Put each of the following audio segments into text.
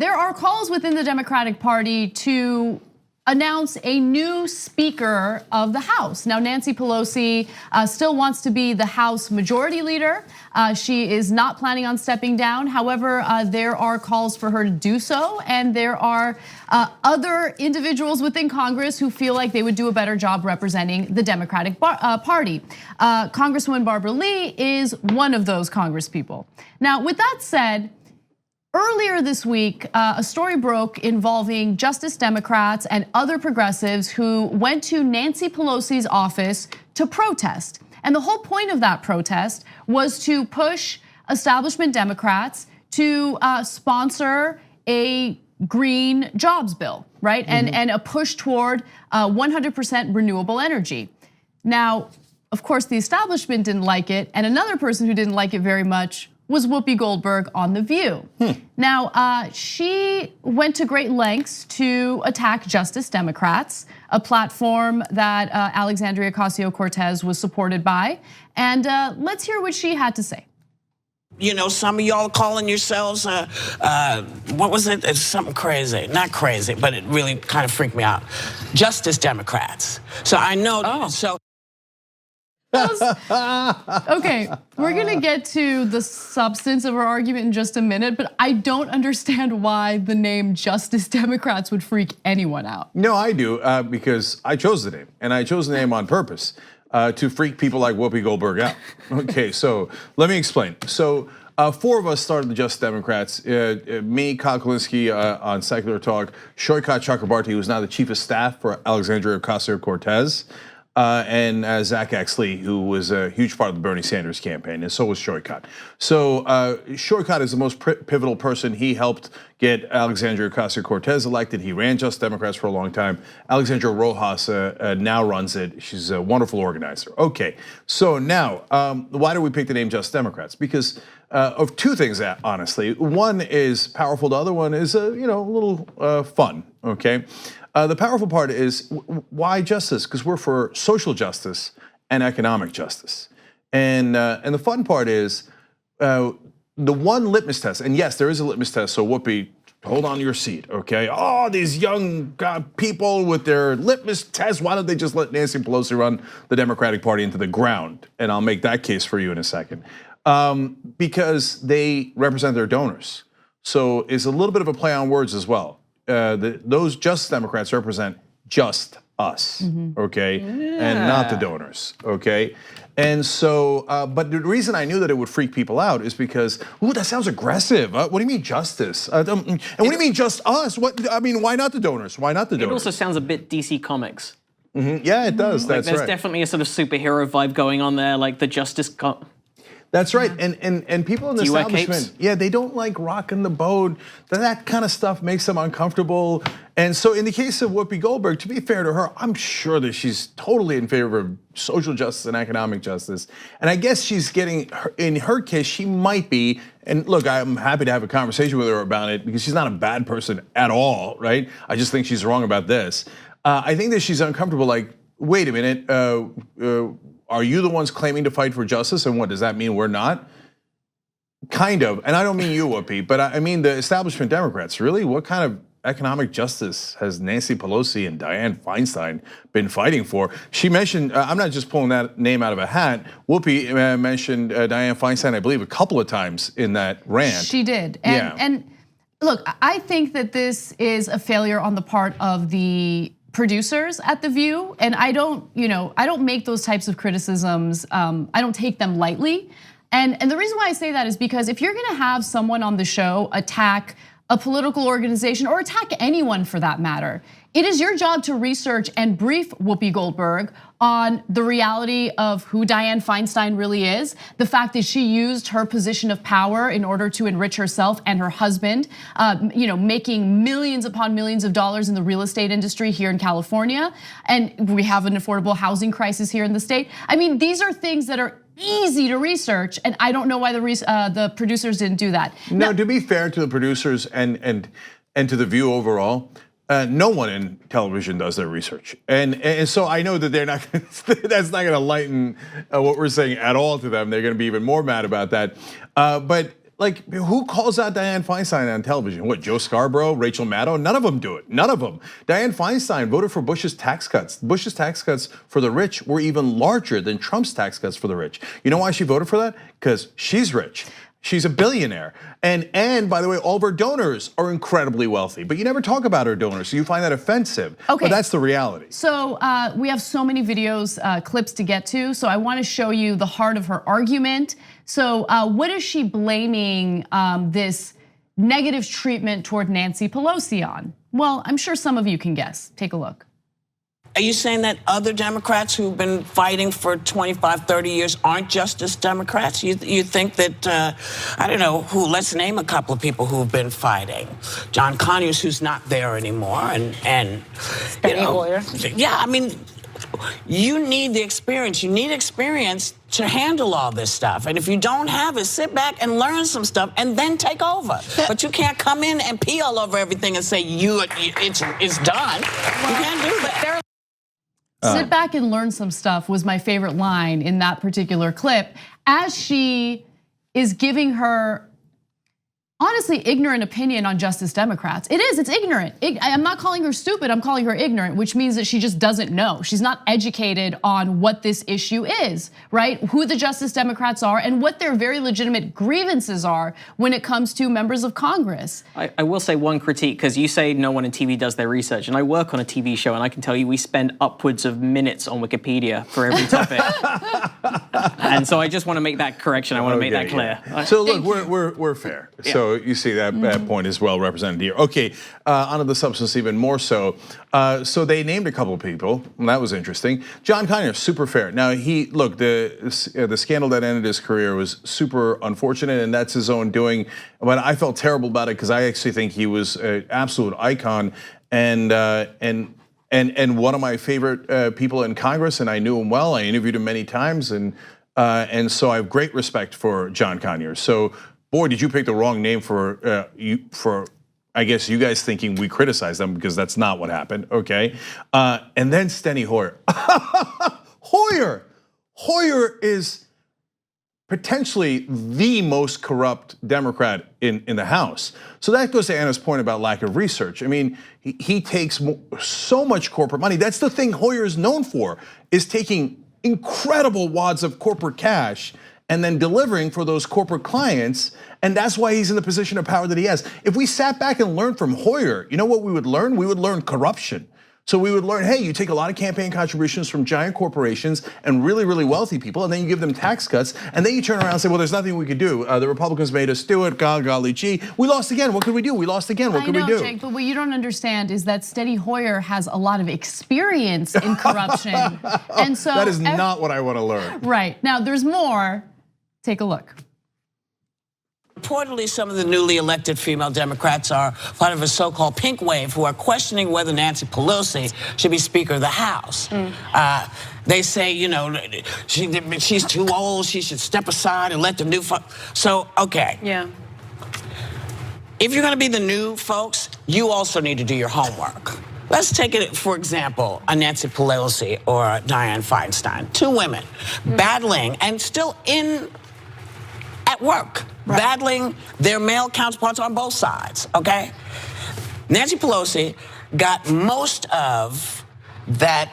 There are calls within the Democratic Party to announce a new Speaker of the House. Now, Nancy Pelosi still wants to be the House Majority Leader. She is not planning on stepping down. However, there are calls for her to do so, and there are other individuals within Congress who feel like they would do a better job representing the Democratic Party. Congresswoman Barbara Lee is one of those Congresspeople. Now, with that said, earlier this week, a story broke involving Justice Democrats and other progressives who went to Nancy Pelosi's office to protest. And the whole point of that protest was to push establishment Democrats to sponsor a green jobs bill, right? And a push toward 100% renewable energy. Now, of course, the establishment didn't like it, and another person who didn't like it very much was Whoopi Goldberg on The View. Now, she went to great lengths to attack Justice Democrats, a platform that Alexandria Ocasio-Cortez was supported by. And let's hear what she had to say. You know, some of y'all calling yourselves, what was it? It's something crazy. Not crazy, but it really kind of freaked me out. Justice Democrats. So I know, so. Okay, we're gonna get to the substance of our argument in just a minute, but I don't understand why the name Justice Democrats would freak anyone out. No, I do, because I chose the name, and I chose the name on purpose to freak people like Whoopi Goldberg out. Okay, so let me explain. So 4 of us started the Justice Democrats, me, Kyle Kulinski on Secular Talk, Shoykat Chakrabarti, who's now the chief of staff for Alexandria Ocasio-Cortez, and Zach Axley, who was a huge part of the Bernie Sanders campaign, and so was Shoykat. So Shoykat is the most pivotal person. He helped get Alexandria Ocasio-Cortez elected. He ran Justice Democrats for a long time. Alexandra Rojas now runs it. She's a wonderful organizer. Okay, so now, why do we pick the name Justice Democrats? Because of 2 things, honestly. One is powerful, the other one is a little fun, okay? The powerful part is, why justice? Because we're for social justice and economic justice. And the fun part is, the one litmus test, and yes, there is a litmus test, so Whoopi, hold on to your seat, okay? Oh, these young people with their litmus test, why don't they just let Nancy Pelosi run the Democratic Party into the ground? And I'll make that case for you in a second. Because they represent their donors. So it's a little bit of a play on words as well. Those Justice Democrats represent just us, okay? Yeah. And not the donors, okay? And so, but the reason I knew that it would freak people out is because, ooh, that sounds aggressive. What do you mean justice? And what do you mean just us? Why not the donors? Why not the donors? It also sounds a bit DC Comics. Yeah, it does, that's right. There's definitely a sort of superhero vibe going on there, like the Justice. That's right, and people in the establishment, yeah, they don't like rocking the boat. That kind of stuff makes them uncomfortable. And so in the case of Whoopi Goldberg, to be fair to her, I'm sure that she's totally in favor of social justice and economic justice. And I guess she's getting, in her case, she might be, and look, I'm happy to have a conversation with her about it because she's not a bad person at all, right? I just think she's wrong about this. I think that she's uncomfortable, like, wait a minute, are you the ones claiming to fight for justice? And what, does that mean we're not? Kind of, and I don't mean you, Whoopi, but I mean the establishment Democrats. Really, what kind of economic justice has Nancy Pelosi and Dianne Feinstein been fighting for? She mentioned, I'm not just pulling that name out of a hat, Whoopi mentioned Dianne Feinstein, I believe, a couple of times in that rant. She did, and look, I think that this is a failure on the part of the producers at The View, and I don't make those types of criticisms, I don't take them lightly. And the reason why I say that is because if you're gonna have someone on the show attack a political organization or attack anyone for that matter, it is your job to research and brief Whoopi Goldberg on the reality of who Dianne Feinstein really is, the fact that she used her position of power in order to enrich herself and her husband, making millions upon millions of dollars in the real estate industry here in California, and we have an affordable housing crisis here in the state. I mean, these are things that are easy to research, and I don't know why the producers didn't do that. Now, to be fair to the producers and to The View overall, no one in television does their research, and so I know that they're not. That's not going to lighten what we're saying at all to them. They're going to be even more mad about that. But Like, who calls out Dianne Feinstein on television? What, Joe Scarborough, Rachel Maddow? None of them do it, none of them. Dianne Feinstein voted for Bush's tax cuts. Bush's tax cuts for the rich were even larger than Trump's tax cuts for the rich. You know why she voted for that? Because she's rich. She's a billionaire. And by the way, all of her donors are incredibly wealthy, but you never talk about her donors, so you find that offensive. Okay. But that's the reality. So we have so many videos, clips to get to, so I wanna show you the heart of her argument. So what is she blaming this negative treatment toward Nancy Pelosi on? Well, I'm sure some of you can guess. Take a look. Are you saying that other Democrats who've been fighting for 25, 30 years aren't Justice Democrats? You think that, I don't know, let's name a couple of people who've been fighting. John Conyers, who's not there anymore, and Steny Hoyer. Yeah, I mean, you need the experience. You need experience to handle all this stuff. And if you don't have it, sit back and learn some stuff and then take over. But you can't come in and pee all over everything and say it's done. You can't do that. Sit back and learn some stuff was my favorite line in that particular clip, as she is giving her honestly ignorant opinion on Justice Democrats. It's ignorant. I'm not calling her stupid, I'm calling her ignorant, which means that she just doesn't know. She's not educated on what this issue is, right? Who the Justice Democrats are and what their very legitimate grievances are when it comes to members of Congress. I will say one critique, because you say no one in TV does their research, and I work on a TV show, and I can tell you we spend upwards of minutes on Wikipedia for every topic. And so I just want to make that correction. I want to make that clear. Yeah. So look, we're fair. Yeah. So you see that point is well represented here. Okay, onto the substance even more so. So they named a couple of people, and that was interesting. John Conyers, super fair. Now the scandal that ended his career was super unfortunate, and that's his own doing. But I felt terrible about it because I actually think he was an absolute icon and one of my favorite people in Congress, and I knew him well. I interviewed him many times, and so I have great respect for John Conyers. So, boy, did you pick the wrong name for I guess you guys thinking we criticize them, because that's not what happened. Okay, and then Steny Hoyer. Hoyer is potentially the most corrupt Democrat in the House. So that goes to Anna's point about lack of research. I mean, he takes so much corporate money. That's the thing Hoyer is known for, is taking incredible wads of corporate cash and then delivering for those corporate clients. And that's why he's in the position of power that he has. If we sat back and learned from Hoyer, you know what we would learn? We would learn corruption. So we would learn, hey, you take a lot of campaign contributions from giant corporations and really, really wealthy people, and then you give them tax cuts, and then you turn around and say, well, there's nothing we could do. The Republicans made us do it, golly gee. We lost again, what could we do? We lost again, what could we do? Jake, but what you don't understand is that Steny Hoyer has a lot of experience in corruption. And so that is not what I want to learn. Right, now there's more, take a look. Reportedly, some of the newly elected female Democrats are part of a so-called pink wave who are questioning whether Nancy Pelosi should be Speaker of the House. They say, you know, she's too old, she should step aside and let the new folks. So, okay. Yeah. If you're gonna be the new folks, you also need to do your homework. Let's take it, for example, a Nancy Pelosi or a Dianne Feinstein. Two women battling and still at work. Right. Battling their male counterparts on both sides, okay? Nancy Pelosi got most of that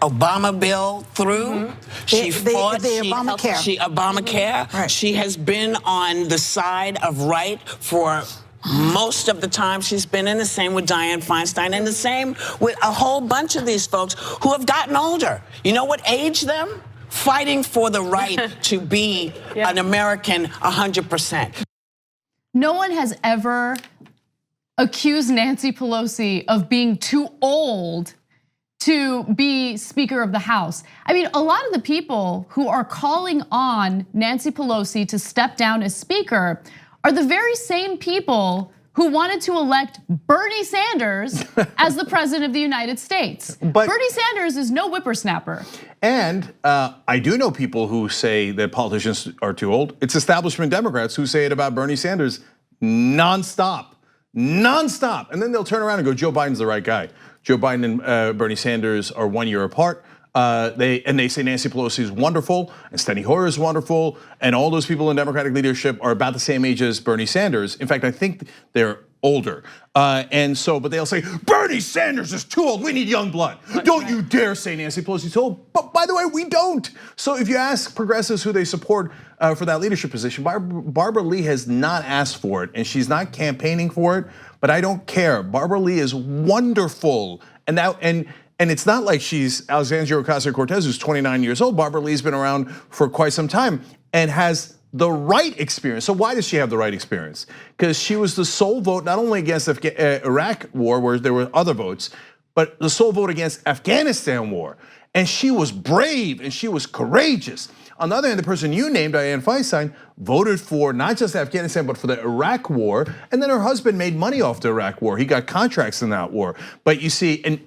Obama bill through. She fought the Obamacare. Obamacare. Right. She has been on the side of right for most of the time she's been in. The same with Dianne Feinstein, and the same with a whole bunch of these folks who have gotten older. You know what aged them? Fighting for the right to be an American 100%. No one has ever accused Nancy Pelosi of being too old to be Speaker of the House. I mean, a lot of the people who are calling on Nancy Pelosi to step down as Speaker are the very same people who wanted to elect Bernie Sanders as the president of the United States. But Bernie Sanders is no whippersnapper. And I do know people who say that politicians are too old. It's establishment Democrats who say it about Bernie Sanders nonstop. And then they'll turn around and go, Joe Biden's the right guy. Joe Biden and Bernie Sanders are 1 year apart. They say Nancy Pelosi is wonderful and Steny Hoyer is wonderful, and all those people in Democratic leadership are about the same age as Bernie Sanders. In fact, I think they're older. But they'll say, Bernie Sanders is too old, we need young blood. Don't you dare say Nancy Pelosi's too old. But by the way, we don't. So if you ask progressives who they support for that leadership position, Barbara Lee has not asked for it, and she's not campaigning for it, but I don't care. Barbara Lee is wonderful. And it's not like she's Alexandria Ocasio-Cortez, who's 29 years old. Barbara Lee's been around for quite some time and has the right experience. So why does she have the right experience? Because she was the sole vote, not only against the Iraq war, where there were other votes, but the sole vote against Afghanistan war. And she was brave and she was courageous. On the other hand, the person you named, Dianne Feinstein, voted for not just Afghanistan, but for the Iraq war. And then her husband made money off the Iraq war. He got contracts in that war. But you see,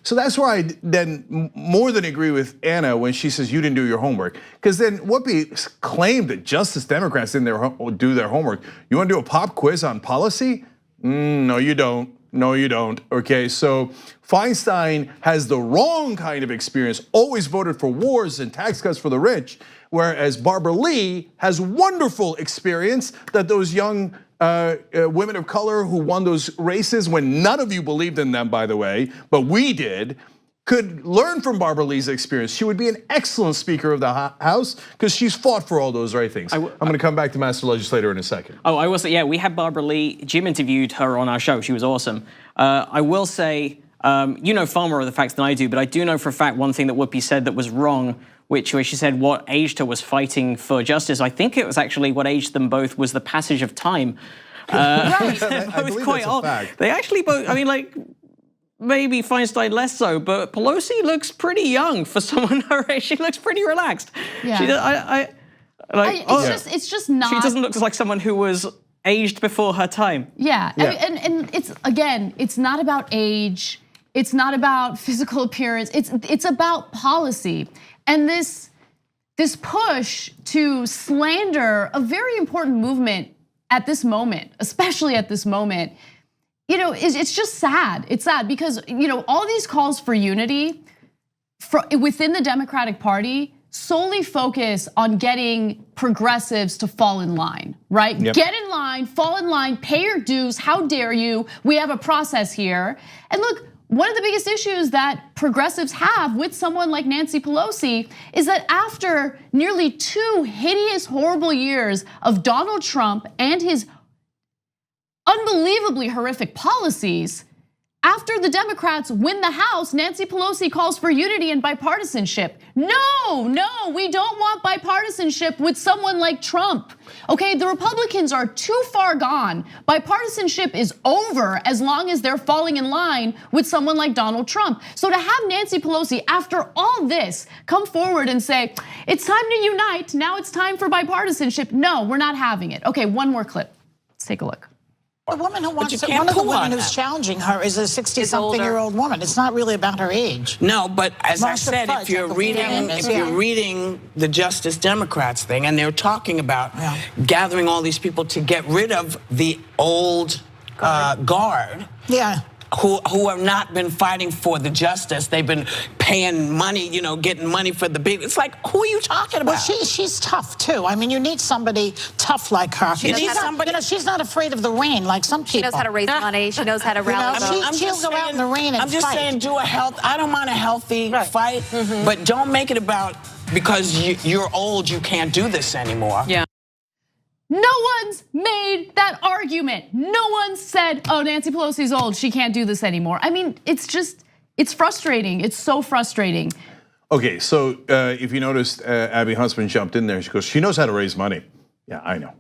so that's why I then more than agree with Anna when she says you didn't do your homework. Because then Whoopi claimed that Justice Democrats didn't do their homework. You want to do a pop quiz on policy? No, you don't. No, you don't. Okay, so Feinstein has the wrong kind of experience, always voted for wars and tax cuts for the rich, whereas Barbara Lee has wonderful experience that those young women of color who won those races when none of you believed in them, by the way, but we did, could learn from Barbara Lee's experience. She would be an excellent Speaker of the House because she's fought for all those right things. I'm gonna come back to Master Legislator in a second. Oh, I will say, yeah, we had Barbara Lee. Jim interviewed her on our show. She was awesome. I will say, you know far more of the facts than I do, but I do know for a fact one thing that Whoopi said that was wrong, which where she said what aged her was fighting for justice. I think it was actually what aged them both was the passage of time. Right. I believe quite that's a fact. They actually both, I mean, like, maybe Feinstein less so, but Pelosi looks pretty young for someone her age. She looks pretty relaxed. Yeah. It's just not. She doesn't look like someone who was aged before her time. Yeah. And it's not about age. It's not about physical appearance. It's about policy. And this push to slander a very important movement at this moment, especially at this moment, it's just sad. It's sad because, all these calls for unity within the Democratic Party solely focus on getting progressives to fall in line, right? Yep. Get in line, fall in line, pay your dues. How dare you? We have a process here. And look, one of the biggest issues that progressives have with someone like Nancy Pelosi is that after nearly 2 hideous, horrible years of Donald Trump and his unbelievably horrific policies, after the Democrats win the House, Nancy Pelosi calls for unity and bipartisanship. No, we don't want bipartisanship with someone like Trump. Okay, the Republicans are too far gone. Bipartisanship is over as long as they're falling in line with someone like Donald Trump. So to have Nancy Pelosi, after all this, come forward and say, it's time to unite, now it's time for bipartisanship. No, we're not having it. Okay, one more clip. Let's take a look. The woman who wants it, one of the women who's challenging her is a 60-something-year-old woman. It's not really about her age. No, but as I said, if you're reading the Justice Democrats thing, and they're talking about gathering all these people to get rid of the old guard. Yeah. Who have not been fighting for the justice. They've been paying money, getting money for the big. It's like, who are you talking about? Well, she's tough too. I mean, you need somebody tough like her. She's not afraid of the rain like some people. She knows how to raise money. She knows how to rally votes. She'll go out in the rain and I'm just saying, I don't mind a healthy fight, but don't make it about because you're old, you can't do this anymore. Yeah. No one's made that argument. No one said, oh, Nancy Pelosi's old, she can't do this anymore. I mean, it's frustrating. It's so frustrating. Okay, so if you noticed, Abby Huntsman jumped in there. She goes, she knows how to raise money. Yeah, I know.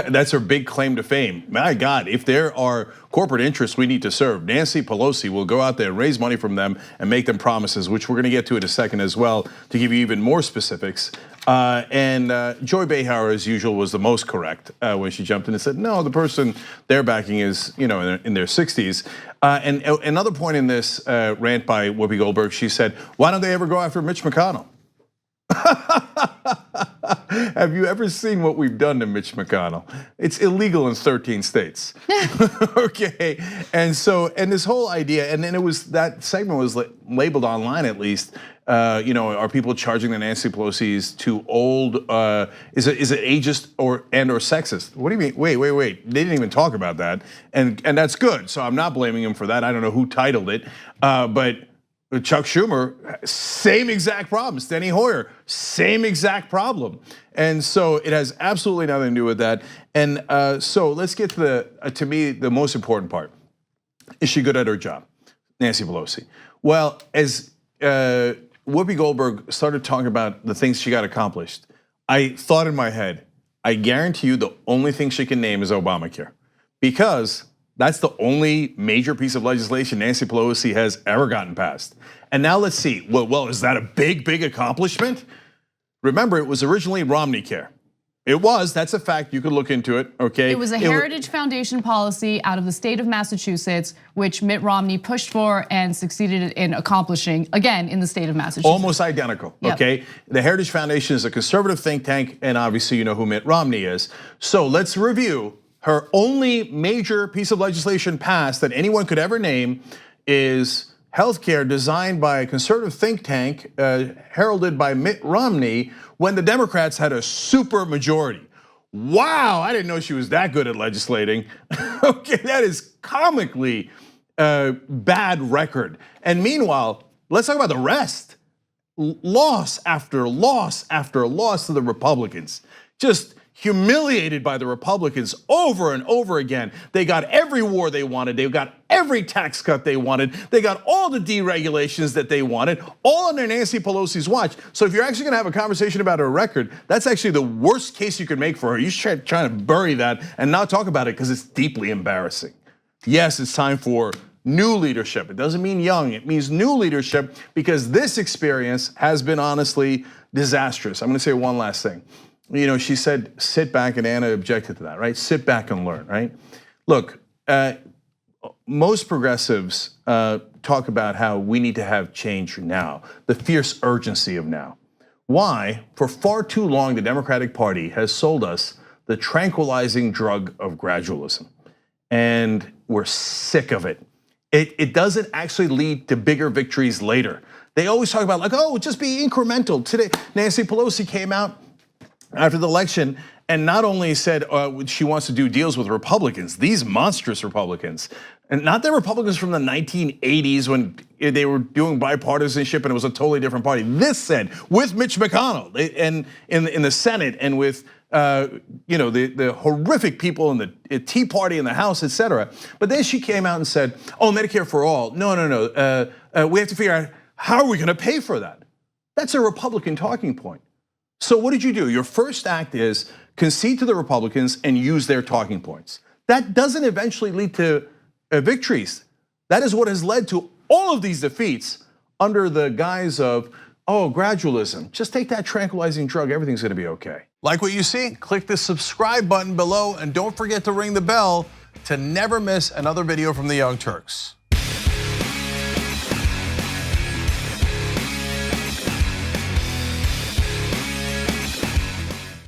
That's her big claim to fame. My God, if there are corporate interests we need to serve, Nancy Pelosi will go out there and raise money from them and make them promises, which we're gonna get to in a second as well, to give you even more specifics. And Joy Behar, as usual, was the most correct when she jumped in and said, no, the person they're backing is in their 60s. And another point in this rant by Whoopi Goldberg, she said, why don't they ever go after Mitch McConnell? Have you ever seen what we've done to Mitch McConnell? It's illegal in 13 states. Okay, and this whole idea, and then that segment was labeled online at least Are people charging that Nancy Pelosi is too old? Is it ageist or sexist? What do you mean? Wait. They didn't even talk about that, and that's good. So I'm not blaming him for that. I don't know who titled it, but Chuck Schumer, same exact problem. Steny Hoyer, same exact problem. And so it has absolutely nothing to do with that. And so let's get to me, the most important part. Is she good at her job? Nancy Pelosi. Well, as Whoopi Goldberg started talking about the things she got accomplished, I thought in my head, I guarantee you the only thing she can name is Obamacare. Because that's the only major piece of legislation Nancy Pelosi has ever gotten passed. And now let's see, well, is that a big accomplishment? Remember, it was originally Romney Care. It was, that's a fact, you could look into it, okay? It was a Heritage Foundation policy out of the state of Massachusetts, which Mitt Romney pushed for and succeeded in accomplishing, again, in the state of Massachusetts. Almost identical, okay? The Heritage Foundation is a conservative think tank, and obviously you know who Mitt Romney is. So let's review. Her only major piece of legislation passed that anyone could ever name is healthcare designed by a conservative think tank, heralded by Mitt Romney, when the Democrats had a super majority. Wow, I didn't know she was that good at legislating. Okay, that is comically bad record. And meanwhile, let's talk about the rest. Loss after loss after loss to the Republicans. Just humiliated by the Republicans over and over again. They got every war they wanted. They got every tax cut they wanted. They got all the deregulations that they wanted, all under Nancy Pelosi's watch. So if you're actually gonna have a conversation about her record, that's actually the worst case you could make for her. You should try to bury that and not talk about it because it's deeply embarrassing. Yes, it's time for new leadership. It doesn't mean young, it means new leadership because this experience has been honestly disastrous. I'm gonna say one last thing. She said, sit back, and Anna objected to that, right? Sit back and learn, right? Look, most progressives talk about how we need to have change now, the fierce urgency of now. Why? For far too long, the Democratic Party has sold us the tranquilizing drug of gradualism. And we're sick of it. It doesn't actually lead to bigger victories later. They always talk about just be incremental. Today, Nancy Pelosi came out after the election and not only said she wants to do deals with Republicans, these monstrous Republicans, and not the Republicans from the 1980s when they were doing bipartisanship and it was a totally different party. This said, with Mitch McConnell and in the Senate and with the horrific people in the Tea Party in the House, et cetera. But then she came out and said, Medicare for all. No. We have to figure out how are we gonna pay for that? That's a Republican talking point. So what did you do? Your first act is concede to the Republicans and use their talking points. That doesn't eventually lead to victories. That is what has led to all of these defeats under the guise of, gradualism. Just take that tranquilizing drug, everything's gonna be okay. Like what you see? Click the subscribe button below and don't forget to ring the bell to never miss another video from the Young Turks.